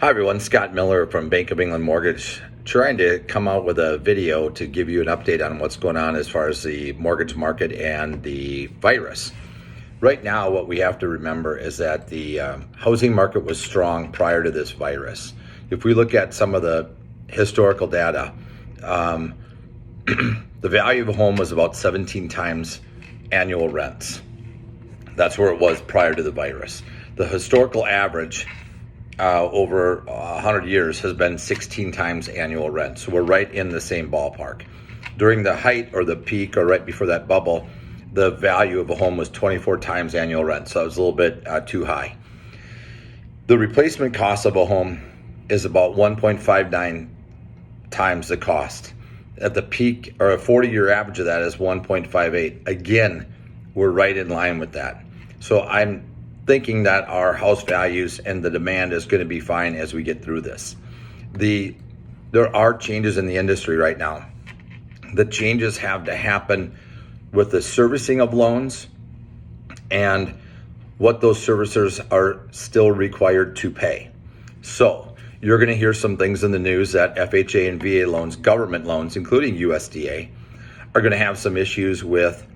Hi everyone, Scott Miller from Bank of England Mortgage, trying to come out with a video to give you an update on what's going on as far as the mortgage market and the virus. Right now, what we have to remember is that the housing market was strong prior to this virus. If we look at some of the historical data, the value of a home was about 17 times annual rents. That's where it was prior to the virus. The historical average over 100 years has been 16 times annual rent. So we're right in the same ballpark. During the height or the peak or right before that bubble, the value of a home was 24 times annual rent. So it was a little bit too high. The replacement cost of a home is about 1.59 times the cost. At the peak, or a 40-year average of that is 1.58. Again, we're right in line with that. So I'm thinking that our house values and the demand is going to be fine as we get through this. There are changes in the industry right now. The changes have to happen with the servicing of loans and what those servicers are still required to pay. So you're going to hear some things in the news that FHA and VA loans, government loans, including USDA, are going to have some issues with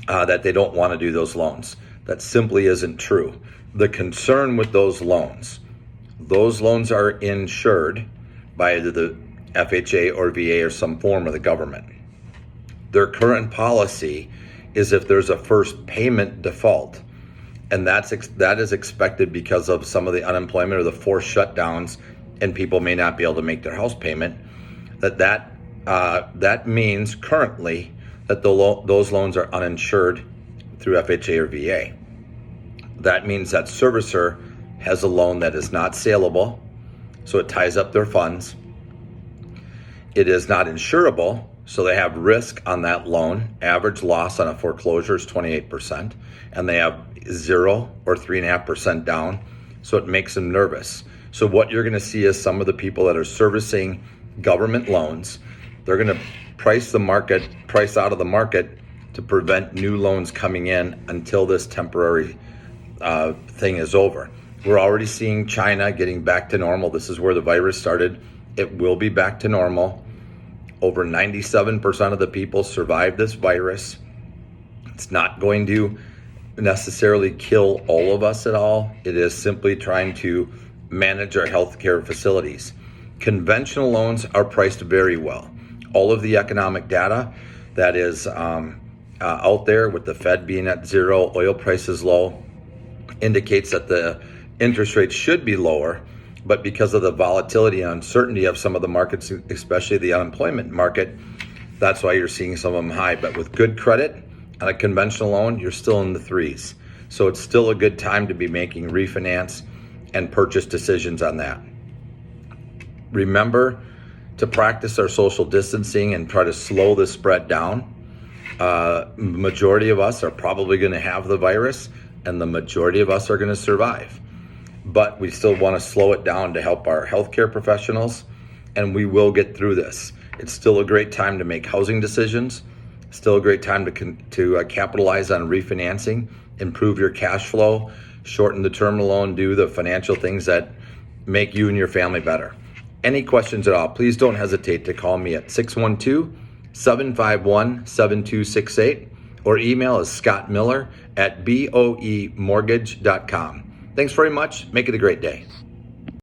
that they don't want to do those loans. That simply isn't true. The concern with those loans are insured by either the FHA or VA or some form of the government. Their current policy is if there's a first payment default, and that is expected because of some of the unemployment or the forced shutdowns, and people may not be able to make their house payment, that means currently that those loans are uninsured through FHA or VA. That means that servicer has a loan that is not saleable, so it ties up their funds. It is not insurable, so they have risk on that loan. Average loss on a foreclosure is 28%, and they have 0 or 3.5% down, so it makes them nervous. So what you're going to see is some of the people that are servicing government loans, they're going to price out of the market to prevent new loans coming in until this temporary thing is over. We're already seeing China getting back to normal. This is where the virus started. It will be back to normal. Over 97% of the people survived this virus. It's not going to necessarily kill all of us at all. It is simply trying to manage our healthcare facilities. Conventional loans are priced very well. All of the economic data that is out there, with the Fed being at 0, oil prices low, indicates that the interest rates should be lower, but because of the volatility and uncertainty of some of the markets, especially the unemployment market, that's why you're seeing some of them high. But with good credit on a conventional loan, you're still in the 3s. So it's still a good time to be making refinance and purchase decisions on that. Remember to practice our social distancing and try to slow the spread down. Majority of us are probably going to have the virus, and the majority of us are going to survive. But we still want to slow it down to help our healthcare professionals, and we will get through this. It's still a great time to make housing decisions. Still a great time to capitalize on refinancing, improve your cash flow, shorten the term loan, do the financial things that make you and your family better. Any questions at all, please don't hesitate to call me at 612-751-7268 or email is scottmiller@boemortgage.com. Thanks very much. Make it a great day.